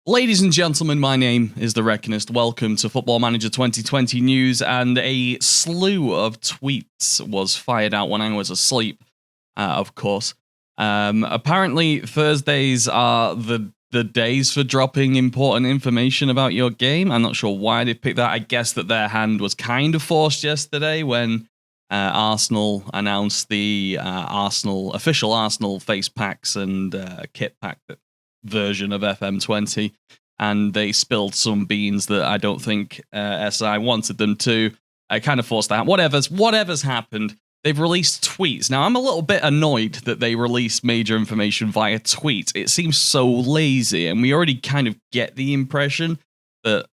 Ladies and gentlemen, my name is the Reckonist. Welcome to Football Manager 2020 news, and a slew of tweets was fired out when I was asleep, of course. Apparently, Thursdays are the days for dropping important information about your game. I'm not sure why they picked that. I guess that their hand was kind of forced yesterday when Arsenal announced the official Arsenal face packs and kit pack version of FM20, and they spilled some beans that I don't think SI wanted them to. I kind of forced that. Whatever's happened, they've released tweets. Now, I'm a little bit annoyed that they release major information via tweet. It seems so lazy, and we already kind of get the impression that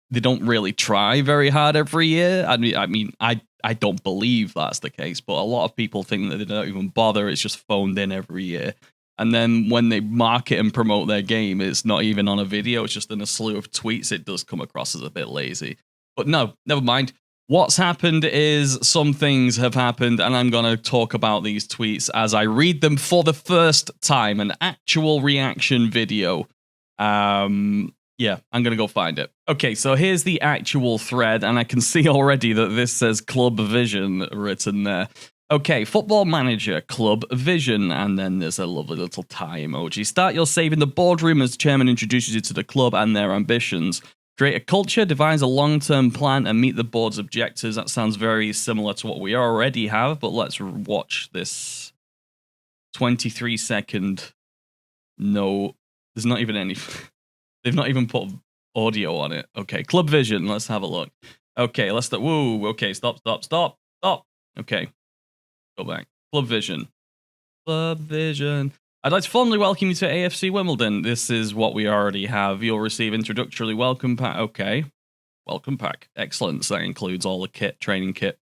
they don't really try very hard every year. I mean, I don't believe that's the case, but a lot of people think that they don't even bother. It's just phoned in every year. And then when they market and promote their game, it's not even on a video. It's just in a slew of tweets. It does come across as a bit lazy. But no, never mind. What's happened is some things have happened, and I'm going to talk about these tweets as I read them for the first time. An actual reaction video. Yeah, I'm going to go find it. Okay, so here's the actual thread, and I can see already that this says Club Vision written there. Okay, Football Manager, Club Vision, and then there's a lovely little tie emoji. Start your save in the boardroom as chairman introduces you to the club and their ambitions. Create a culture, devise a long-term plan, and meet the board's objectives. That sounds very similar to what we already have, but let's watch this 23-second. No, there's not even any. They've not even put audio on it. Okay, Club Vision, let's have a look. Okay, let's start. Whoa, okay, stop. Okay. Go back. Club Vision. I'd like to formally welcome you to AFC Wimbledon. This is what we already have. You'll receive introductory welcome pack. Okay. Welcome pack. Excellent. So that includes all the kit, training kit.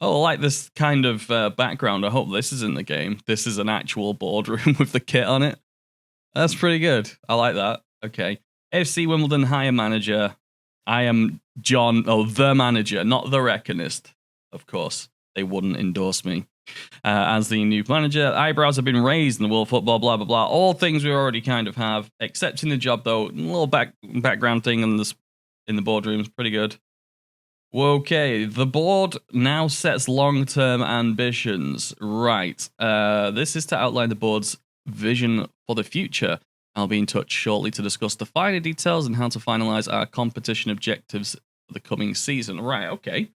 Oh, I like this kind of background. I hope this isn't the game. This is an actual boardroom with the kit on it. That's pretty good. I like that. Okay. AFC Wimbledon hire manager. I am John, the manager, not the Reckonist, of course. They wouldn't endorse me as the new manager. Eyebrows have been raised in the world of football, blah, blah, blah. All things we already kind of have. Accepting the job, though. A little background thing in the boardroom is pretty good. Okay, the board now sets long-term ambitions. Right. This is to outline the board's vision for the future. I'll be in touch shortly to discuss the finer details and how to finalize our competition objectives for the coming season. Right, okay.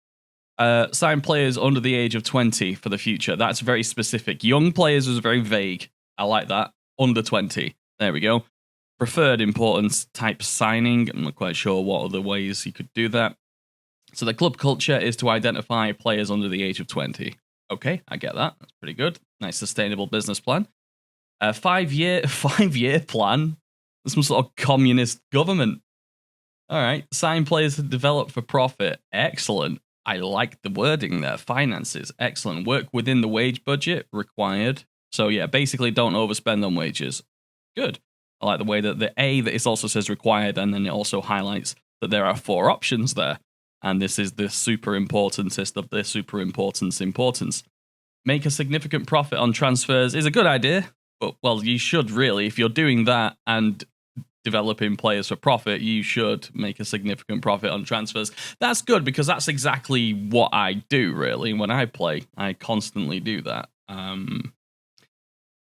Sign players under the age of 20 for the future. That's very specific. Young players was very vague. I like that. Under 20. There we go. Preferred importance type signing. I'm not quite sure what other ways you could do that. So the club culture is to identify players under the age of 20. Okay, I get that. That's pretty good. Nice sustainable business plan. 5-year plan. Some sort of communist government. All right. Sign players to develop for profit. Excellent. I like the wording there. Finances, excellent. Work within the wage budget required. So yeah, basically don't overspend on wages. Good. I like the way that that it also says required, and then it also highlights that there are 4 options there. And this is the super importancest of the super importance. Make a significant profit on transfers is a good idea, but well, you should really, if you're doing that and developing players for profit, you should make a significant profit on transfers. That's good because that's exactly what I do, really. When I play, I constantly do that.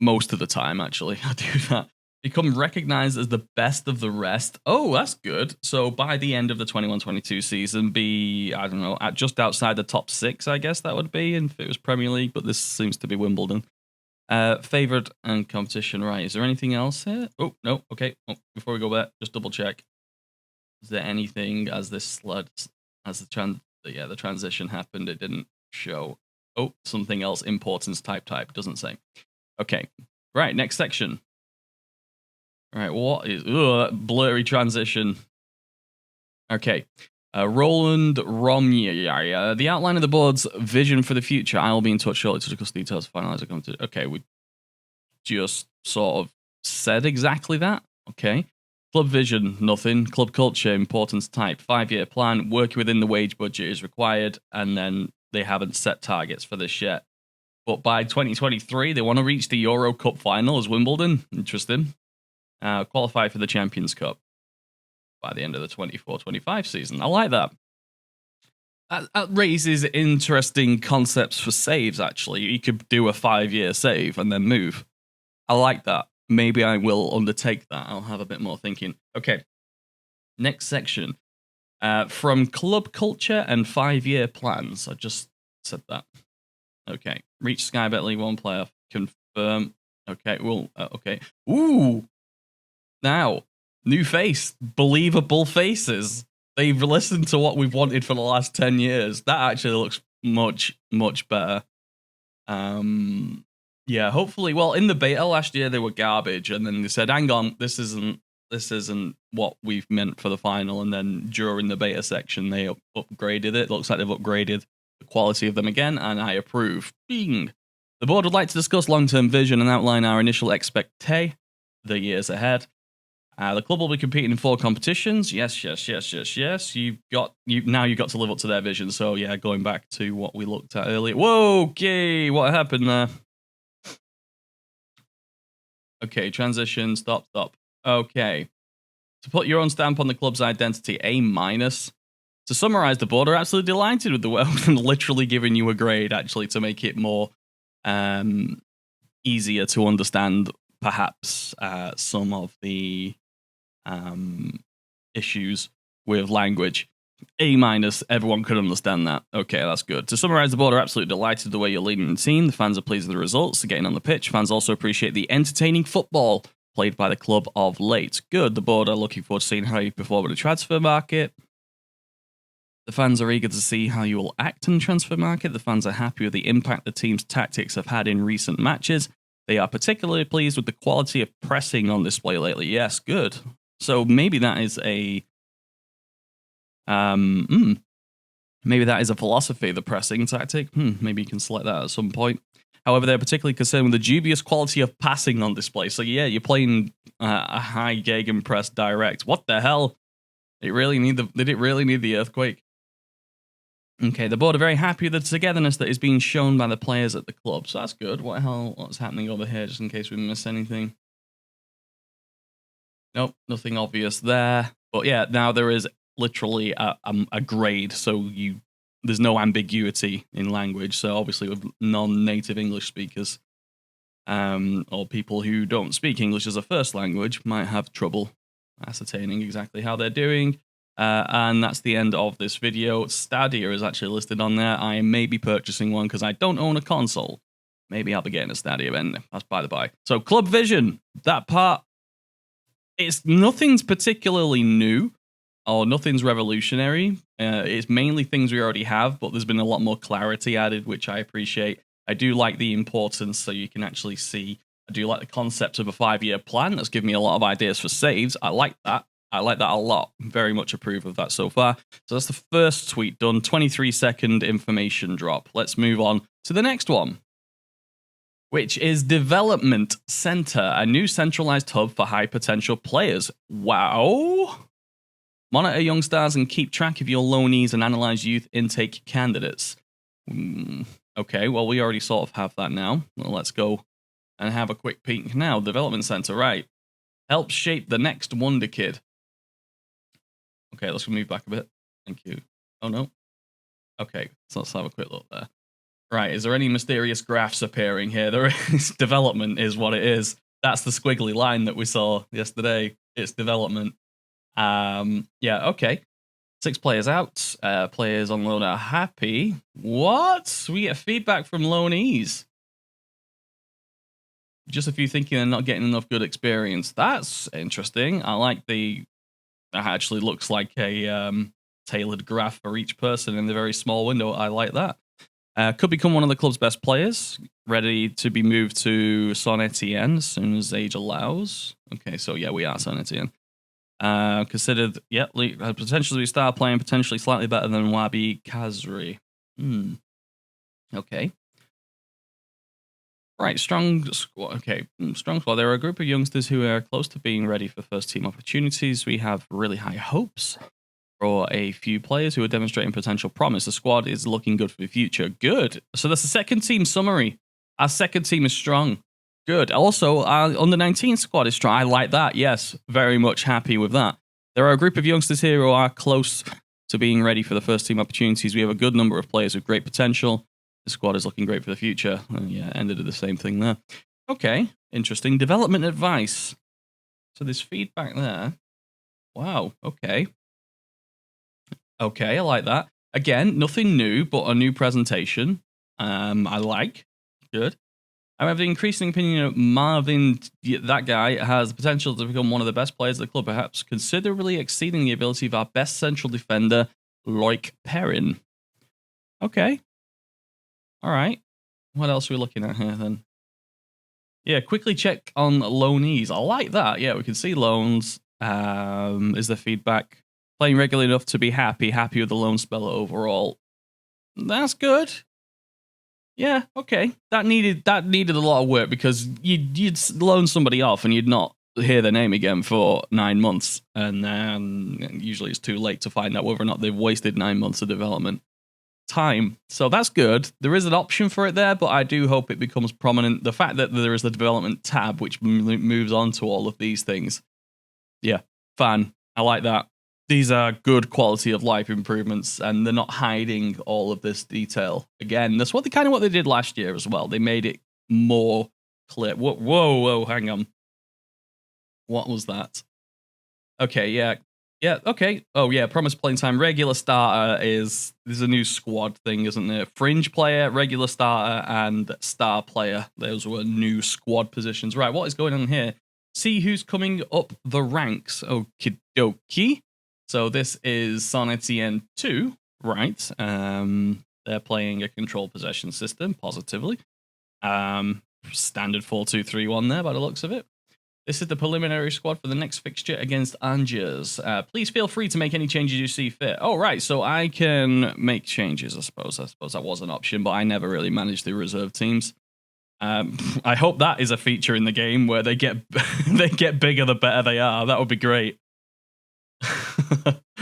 Most of the time, actually, I do that. Become recognized as the best of the rest. Oh, that's good. So by the end of the 21-22 season, be, I don't know, at just outside the top 6, I guess that would be, if it was Premier League, but this seems to be Wimbledon. Favored and competition, right? Is there anything else here? Oh, no, okay. Oh, before we go back, just double check. Is there anything as the transition happened? It didn't show. Oh, something else. Importance type doesn't say. Okay, right. Next section. All right, what is blurry transition? Okay. Roland Romney, the outline of the board's vision for the future. I'll be in touch shortly to discuss details. Finalize. Okay, we just sort of said exactly that. Okay. Club vision, nothing. Club culture, importance type. 5-year plan, working within the wage budget is required, and then they haven't set targets for this yet. But by 2023, they want to reach the Euro Cup final as Wimbledon. Interesting. Qualify for the Champions Cup. by the end of the 24-25 season. I like that. That raises interesting concepts for saves, actually. You could do a 5-year save and then move. I like that. Maybe I will undertake that. I'll have a bit more thinking. Okay. Next section. From club culture and 5-year plans. I just said that. Okay. Reach Sky Bet League 1 playoff. Confirm. Okay. Well, okay. Ooh. Now, new face. Believable faces. They've listened to what we've wanted for the last 10 years. That actually looks much, much better. Yeah, hopefully. Well, in the beta last year, they were garbage. And then they said, hang on, this isn't what we've meant for the final. And then during the beta section, they upgraded it. Looks like they've upgraded the quality of them again, and I approve. Bing. The board would like to discuss long-term vision and outline our initial expectae the years ahead. The club will be competing in 4 competitions. Yes. You've got to live up to their vision. So yeah, going back to what we looked at earlier. Whoa, okay, what happened there? Okay, transition, stop. Okay. To put your own stamp on the club's identity, A-. To summarize the board, are absolutely delighted with the work and literally giving you a grade, actually, to make it more easier to understand, perhaps, some of the issues with language. A-. Everyone could understand that. Okay, that's good. To summarize, the board are absolutely delighted with the way you're leading the team. The fans are pleased with the results. They're getting on the pitch. Fans also appreciate the entertaining football played by the club of late. Good. The board are looking forward to seeing how you perform in the transfer market. The fans are eager to see how you will act in the transfer market. The fans are happy with the impact the team's tactics have had in recent matches. They are particularly pleased with the quality of pressing on display lately. Yes, good. So maybe that is a maybe that is a philosophy, the pressing tactic. Maybe you can select that at some point. However, they're particularly concerned with the dubious quality of passing on display. So yeah, you're playing a high gegenpress direct. What the hell? Did it really need the earthquake? Okay, the board are very happy with the togetherness that is being shown by the players at the club. So that's good. What's happening over here, just in case we miss anything? Nope, nothing obvious there. But yeah, now there is literally a grade, so there's no ambiguity in language. So obviously with non-native English speakers or people who don't speak English as a first language might have trouble ascertaining exactly how they're doing. And that's the end of this video. Stadia is actually listed on there. I may be purchasing one because I don't own a console. Maybe I'll be getting a Stadia then. That's by the by. So Club Vision, that part, nothing's particularly new or nothing's revolutionary. It's mainly things we already have, but there's been a lot more clarity added, which I appreciate. I do like the importance so you can actually see. I do like the concept of a 5-year plan. That's given me a lot of ideas for saves. I like that. I like that a lot. Very much approve of that so far. So that's the first tweet done. 23-second information drop. Let's move on to the next one, which is Development Center, a new centralized hub for high potential players. Wow. Monitor young stars and keep track of your loanees and analyze youth intake candidates. Okay, well, we already sort of have that now. Well, let's go and have a quick peek now. Development Center, right. Help shape the next wonder kid. Okay, let's move back a bit. Thank you. Oh, no. Okay, so let's have a quick look there. Right, is there any mysterious graphs appearing here? There is. Development is what it is. That's the squiggly line that we saw yesterday. It's development. Yeah, okay. 6 players out. Players on loan are happy. What? We get feedback from loanees. Just a few thinking they're not getting enough good experience. That's interesting. I like that actually looks like a tailored graph for each person in the very small window. I like that. Could become one of the club's best players, ready to be moved to Son Etienne as soon as age allows. Okay, so yeah, we are Son Etienne. Considered, potentially star playing, potentially slightly better than Wabi Kazri. Okay. Right, strong squad. Okay, strong squad. There are a group of youngsters who are close to being ready for first team opportunities. We have really high hopes for a few players who are demonstrating potential promise. The squad is looking good for the future. Good. So that's the second team summary. Our second team is strong. Good. Also, our under-19 squad is strong. I like that. Yes, very much happy with that. There are a group of youngsters here who are close to being ready for the first team opportunities. We have a good number of players with great potential. The squad is looking great for the future. Yeah, ended at the same thing there. Okay, interesting. Development advice. So there's feedback there. Wow, okay. Okay, I like that. Again, nothing new, but a new presentation. I like. Good. I have the increasing opinion of Marvin. That guy has the potential to become one of the best players at the club, perhaps considerably exceeding the ability of our best central defender, Loic Perrin. Okay. All right. What else are we looking at here then? Yeah, quickly check on loanees. I like that. Yeah, we can see loans. Is the feedback playing regularly enough to be happy with the loan spell overall? That's good. Yeah, okay. That needed a lot of work because you'd loan somebody off and you'd not hear their name again for 9 months, and then usually it's too late to find out whether or not they've wasted 9 months of development time. So that's good. There is an option for it there, but I do hope it becomes prominent. The fact that there is the development tab which moves on to all of these things. Yeah, fun. I like that. These are good quality of life improvements, and they're not hiding all of this detail. Again, that's what they did last year as well. They made it more clear. Whoa, hang on. What was that? Okay, yeah. Yeah, okay. Oh, yeah, promised playing time. Regular starter there's a new squad thing, isn't there? Fringe player, regular starter, and star player. Those were new squad positions. Right, what is going on here? See who's coming up the ranks. Okie dokie. So this is Saint Etienne 2, right? They're playing a control possession system, positively. Standard 4-2-3-1 there, by the looks of it. This is the preliminary squad for the next fixture against Angers. Please feel free to make any changes you see fit. Oh, right, so I can make changes, I suppose. I suppose that was an option, but I never really managed the reserve teams. I hope that is a feature in the game where they get they get bigger the better they are. That would be great.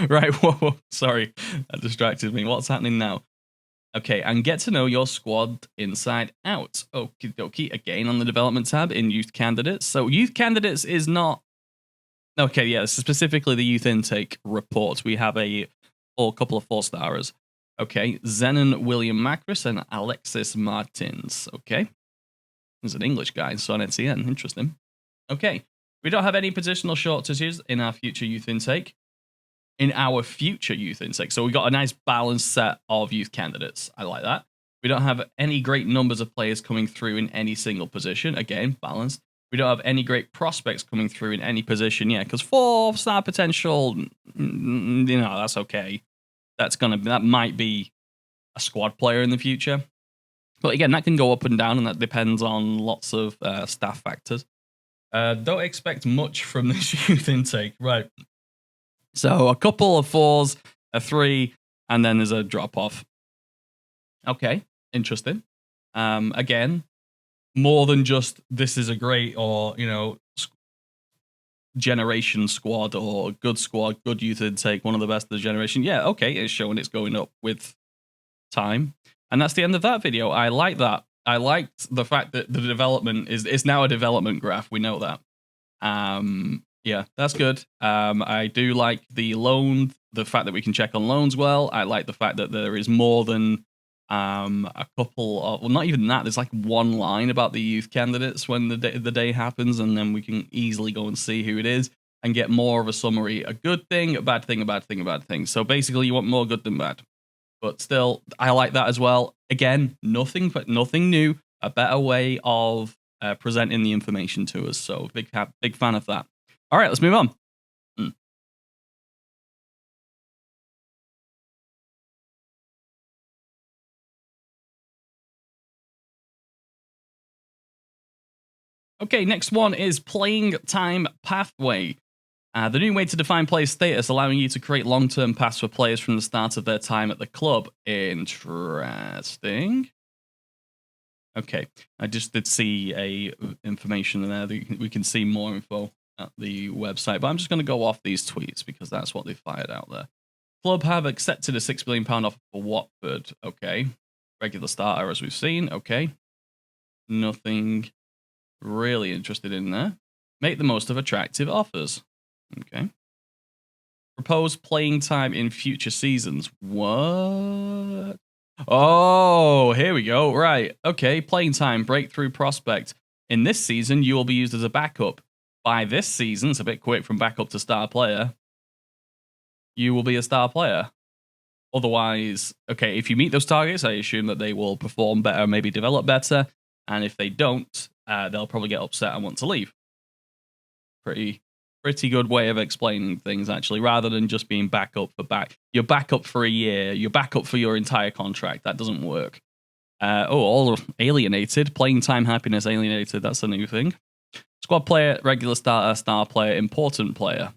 Right, whoa, sorry, that distracted me. What's happening now? Okay, and get to know your squad inside out. Okie dokie. Again, on the development tab in youth candidates. So youth candidates is not... Okay, yeah, specifically the youth intake report. We have a couple of 4-starers. Okay, Zenon William Macris and Alexis Martins. Okay. There's an English guy in Son Etienne. Interesting. Okay. We don't have any positional shortages in our future youth intake. So we got a nice balanced set of youth candidates. I like that. We don't have any great numbers of players coming through in any single position. Again, balanced. We don't have any great prospects coming through in any position. Yeah, because 4-star potential, that's okay. That might be a squad player in the future. But again, that can go up and down, and that depends on lots of staff factors. Don't expect much from this youth intake. Right. So a couple of 4s, a 3, and then there's a drop-off. Okay, interesting. Again, more than just this is a great or, generation squad or good squad, good youth intake, one of the best of the generation. Yeah, okay, it's showing it's going up with time. And that's the end of that video. I like that. I liked the fact that the development is now a development graph. We know that. Yeah, that's good. I do like the fact that we can check on loans well. I like the fact that there is more than a couple of, well, not even that. There's like one line about the youth candidates when the day happens, and then we can easily go and see who it is and get more of a summary. A good thing, a bad thing, a bad thing, a bad thing. So basically, you want more good than bad. But still, I like that as well. Again, nothing new. A better way of presenting the information to us. So big fan of that. All right, let's move on. Okay, next one is playing time pathway. The new way to define player status, allowing you to create long-term paths for players from the start of their time at the club. Interesting. Okay, I just did see a information there. We can see more info at the website, but I'm just going to go off these tweets because that's what they fired out there. Club have accepted a £6 million offer for Watford. Okay. Regular starter, as we've seen. Okay. Nothing really interested in there. Make the most of attractive offers. Okay. Propose playing time in future seasons. What? Oh, here we go. Right. Okay. Playing time, breakthrough prospect. In this season, you will be used as a backup. By this season, it's a bit quick from backup to star player. You will be a star player. Otherwise, okay, if you meet those targets, I assume that they will perform better, maybe develop better. And if they don't, they'll probably get upset and want to leave. Pretty good way of explaining things, actually, rather than just being backup for You're backup for a year. You're backup for your entire contract. That doesn't work. All alienated. Playing time happiness alienated. That's a new thing. Squad player, regular starter, star player, important player.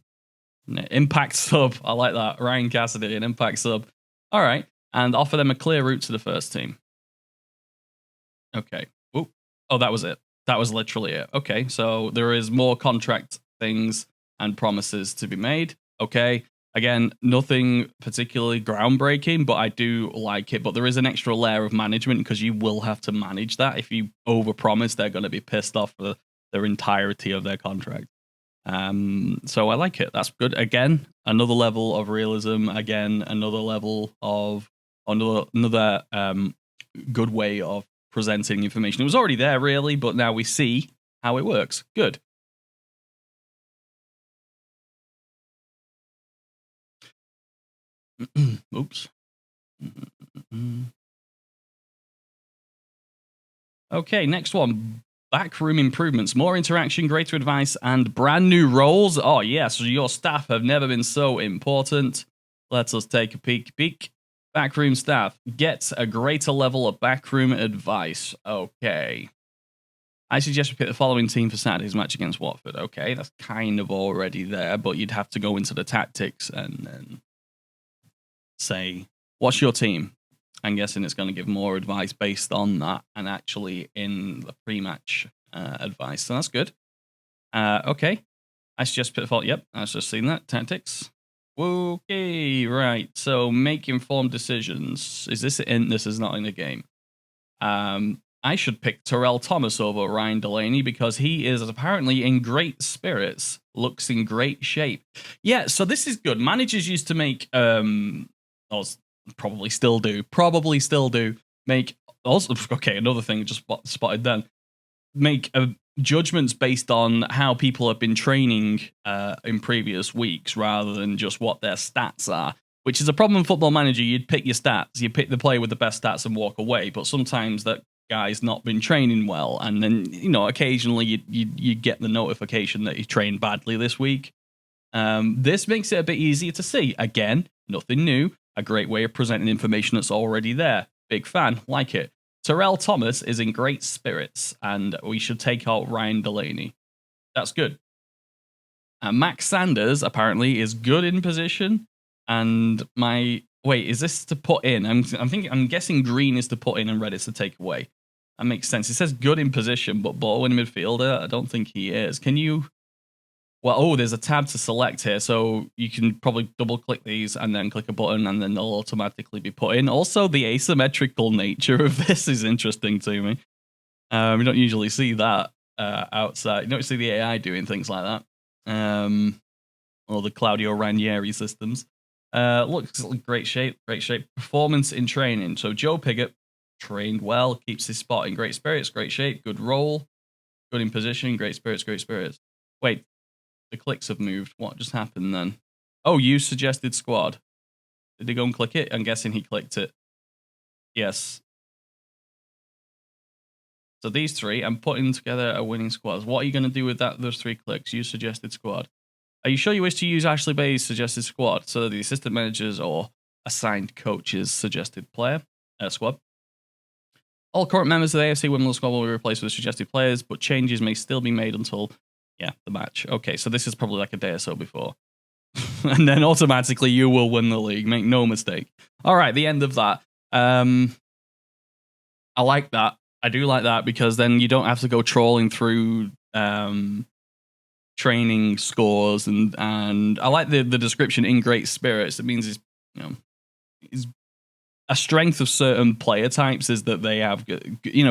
Impact sub. I like that. Ryan Cassidy, an impact sub. All right. And offer them a clear route to the first team. Okay. Ooh. Oh, that was it. That was literally it. Okay. So there is more contract things and promises to be made. Okay. Again, nothing particularly groundbreaking, but I do like it. But there is an extra layer of management because you will have to manage that. If you overpromise, they're going to be pissed off for their entirety of their contract. So I like it. That's good. Again, another level of realism. Again, another level of another good way of presenting information. It was already there, really, but now we see how it works. Good. Oops. Okay, next one. Backroom improvements, more interaction, greater advice, and brand new roles. Oh, yes, your staff have never been so important. Let us take a peek. Backroom staff gets a greater level of backroom advice. Okay. I suggest we pick the following team for Saturday's match against Watford. Okay, that's kind of already there, but you'd have to go into the tactics and then say, what's your team? I'm guessing it's going to give more advice based on that and actually in the pre-match advice. So that's good. Okay. I suggest Pitfall. Yep, I've just seen that. Tactics. Okay, right. So make informed decisions. Is this in? This is not in the game. I should pick Terrell Thomas over Ryan Delaney because he is apparently in great spirits, looks in great shape. Yeah, so this is good. Managers used to make probably still do make also okay, another thing just spotted then, make judgments based on how people have been training in previous weeks rather than just what their stats are, which is a problem in Football Manager. You'd pick your stats, you pick the player with the best stats and walk away, but sometimes that guy's not been training well, and then occasionally you get the notification that he trained badly this week. This makes it a bit easier to see. Again, nothing new. A great way of presenting information that's already there. Big fan, like it. Terrell Thomas is in great spirits, and we should take out Ryan Delaney. That's good. Max Sanders apparently is good in position, and wait, is this to put in? I'm guessing green is to put in and red is to take away. That makes sense. It says good in position, but ball winning midfielder, I don't think he is. Can you? Well, there's a tab to select here, so you can probably double-click these and then click a button, and then they'll automatically be put in. Also, the asymmetrical nature of this is interesting to me. We don't usually see that outside. You don't see the AI doing things like that. Or the Claudio Ranieri systems. Looks like great shape. Performance in training. So Joe Pigott trained well, keeps his spot in great spirits, great shape, good role, good in position, great spirits. Wait. The clicks have moved. What just happened then? Oh, you suggested squad. Did he go and click it? I'm guessing he clicked it. Yes. So these three, I'm putting together a winning squad. What are you going to do with those 3 clicks? You suggested squad. Are you sure you wish to use Ashley Bay's suggested squad? So the assistant managers or assigned coaches suggested squad. All current members of the AFC Women's Squad will be replaced with suggested players, but changes may still be made until the match. Okay, so this is probably like a day or so before. And then automatically you will win the league. Make no mistake. All right, the end of that. I like that. I do like that because then you don't have to go trawling through training scores and I like the description in great spirits. It means he's a strength of certain player types is that they have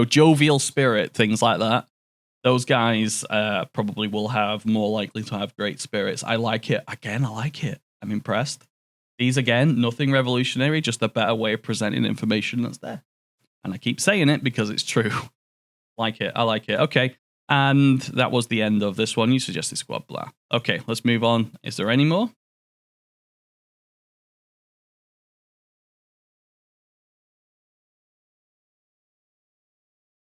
jovial spirit, things like that. Those guys probably will have more likely to have great spirits. I like it. Again, I like it. I'm impressed. These, again, nothing revolutionary, just a better way of presenting information that's there. And I keep saying it because it's true. Like it. I like it. Okay. And that was the end of this one. You suggested squad, blah. Okay, let's move on. Is there any more?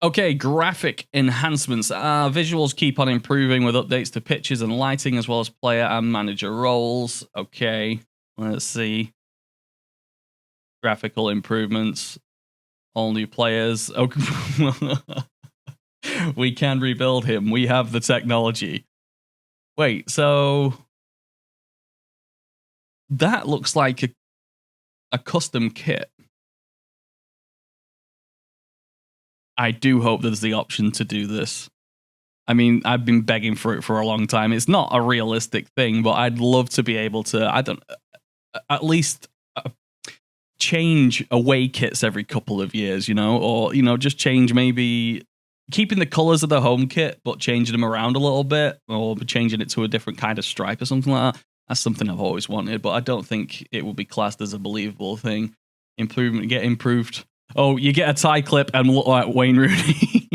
Okay, graphic enhancements. Visuals keep on improving with updates to pitches and lighting, as well as player and manager roles. Okay, let's see. Graphical improvements. All new players. Okay. We can rebuild him. We have the technology. Wait, so that looks like a custom kit. I do hope there's the option to do this. I mean, I've been begging for it for a long time. It's not a realistic thing, but I'd love to be able to, at least change away kits every couple of years, or, just change maybe keeping the colors of the home kit, but changing them around a little bit, or changing it to a different kind of stripe or something like that. That's something I've always wanted, but I don't think it will be classed as a believable thing. Improvement, get improved. Oh, you get a tie clip and look like Wayne Rooney.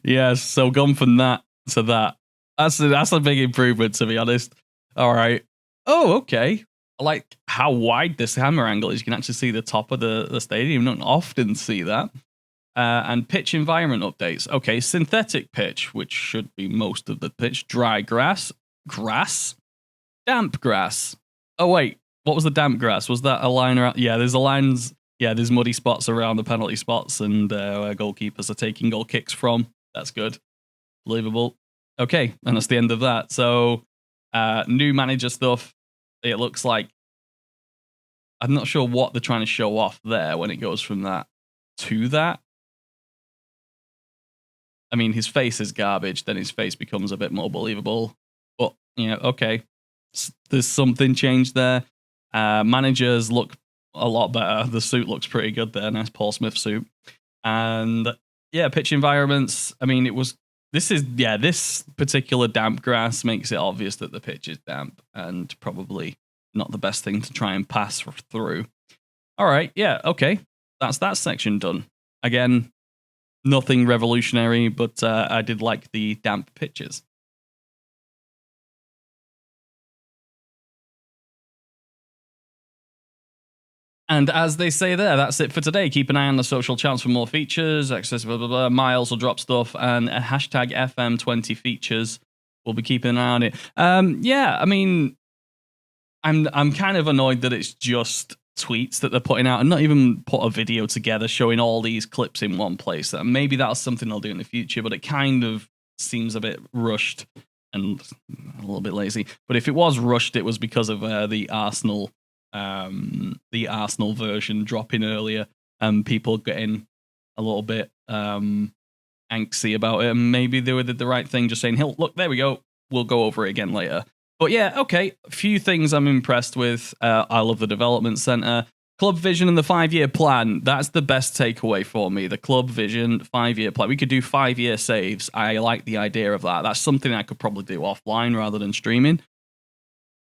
Yes, so gone from that to that. That's a big improvement, to be honest. All right. Oh, okay. I like how wide this camera angle is. You can actually see the top of the stadium. You don't often see that. And pitch environment updates. Okay, synthetic pitch, which should be most of the pitch. Dry grass. Damp grass. Oh, wait. What was the damp grass? Was that a line around? Yeah, there's a lines. Yeah, there's muddy spots around the penalty spots and where goalkeepers are taking goal kicks from. That's good. Believable. Okay, and that's the end of that. So, new manager stuff. It looks like, I'm not sure what they're trying to show off there when it goes from that to that. I mean, his face is garbage, then his face becomes a bit more believable. But, okay. There's something changed there. Managers look a lot better. The suit looks pretty good there. Nice Paul Smith suit. And yeah, pitch environments. I mean, this particular damp grass makes it obvious that the pitch is damp and probably not the best thing to try and pass through. All right. Yeah. Okay. That's that section done. Again, nothing revolutionary, but I did like the damp pitches. And as they say there, that's it for today. Keep an eye on the social channels for more features, access, blah, blah, blah. Miles will drop stuff, and a hashtag FM20 features. We'll be keeping an eye on it. Yeah, I mean, I'm kind of annoyed that it's just tweets that they're putting out and not even put a video together showing all these clips in one place. Maybe that's something they'll do in the future, but it kind of seems a bit rushed and a little bit lazy. But if it was rushed, it was because of the Arsenal version dropping earlier and people getting a little bit angsty about it, and maybe they did the right thing just saying, look, there we go, we'll go over it again later. But yeah, okay, a few things I'm impressed with. I love the development center. Club vision and the 5-year plan, that's the best takeaway for me. The club vision, 5-year plan. We could do 5-year saves. I like the idea of that. That's something I could probably do offline rather than streaming.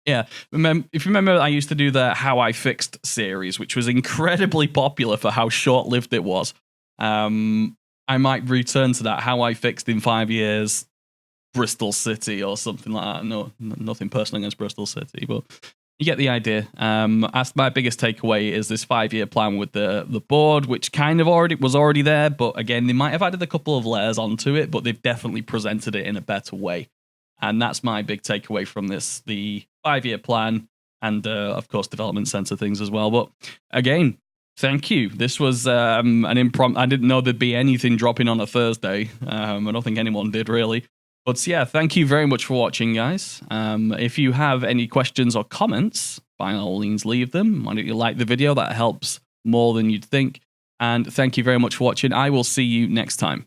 Yeah, if you remember, I used to do the How I Fixed series, which was incredibly popular for how short-lived it was. I might return to that, How I Fixed in 5 years, Bristol City or something like that. No, nothing personal against Bristol City, but you get the idea. That's my biggest takeaway is this 5-year plan with the board, which kind of was already there, but again, they might have added a couple of layers onto it, but they've definitely presented it in a better way. And that's my big takeaway from this, the 5-year plan and, of course, development center things as well. But again, thank you. This was an impromptu. I didn't know there'd be anything dropping on a Thursday. I don't think anyone did, really. But yeah, thank you very much for watching, guys. If you have any questions or comments, by all means, leave them. Why don't you like the video? That helps more than you'd think. And thank you very much for watching. I will see you next time.